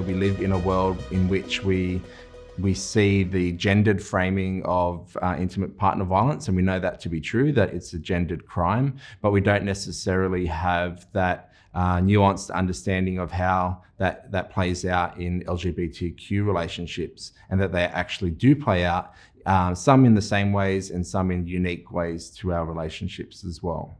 We live in a world in which we see the gendered framing of intimate partner violence, and we know that to be true, that it's a gendered crime, but we don't necessarily have that nuanced understanding of how that plays out in LGBTQ relationships, and that they actually do play out, some in the same ways and some in unique ways to our relationships as well.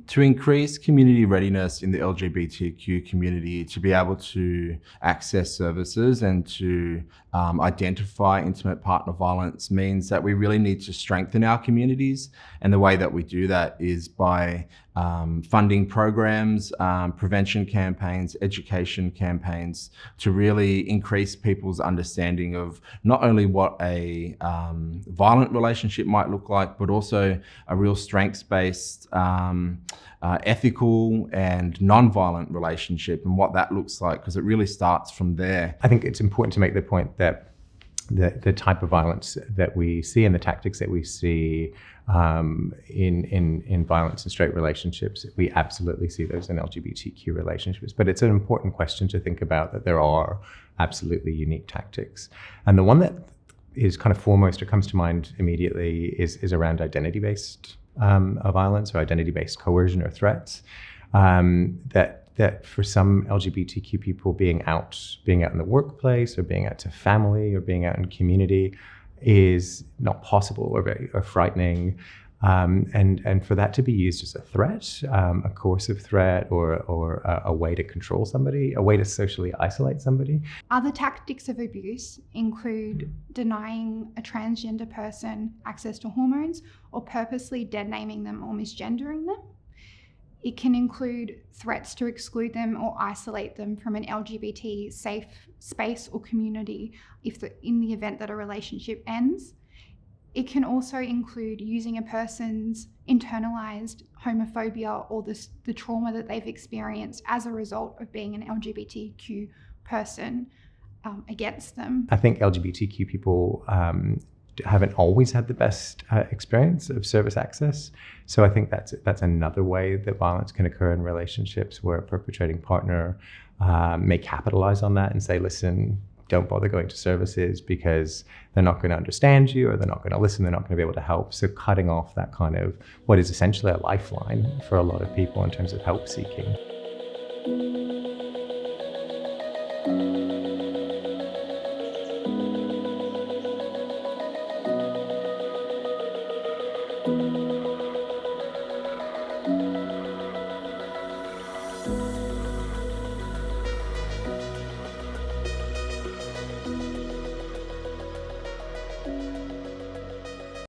To increase community readiness in the LGBTQ community to be able to access services and to identify intimate partner violence means that we really need to strengthen our communities. And the way that we do that is by funding programs, prevention campaigns, education campaigns to really increase people's understanding of not only what a violent relationship might look like, but also a real strengths-based, ethical and non-violent relationship and what that looks like, because it really starts from there. I think it's important to make the point that the type of violence that we see and the tactics that we see in violence in straight relationships, we absolutely see those in LGBTQ relationships. But it's an important question to think about, that there are absolutely unique tactics. And the one that is kind of foremost or comes to mind immediately is around identity-based violence or identity-based coercion or threats. That for some LGBTQ people, being out in the workplace or being out to family or being out in community is not possible or frightening. And for that to be used as a threat, a coercive threat or a way to control somebody, a way to socially isolate somebody. Other tactics of abuse include denying a transgender person access to hormones or purposely dead naming them or misgendering them. It can include threats to exclude them or isolate them from an LGBT safe space or community in the event that a relationship ends. It can also include using a person's internalized homophobia or the trauma that they've experienced as a result of being an LGBTQ person against them. I think LGBTQ people haven't always had the best experience of service access. So I think that's another way that violence can occur in relationships, where a perpetrating partner may capitalize on that and say, listen, don't bother going to services because they're not going to understand you, or they're not going to listen, they're not going to be able to help. So cutting off that kind of what is essentially a lifeline for a lot of people in terms of help seeking.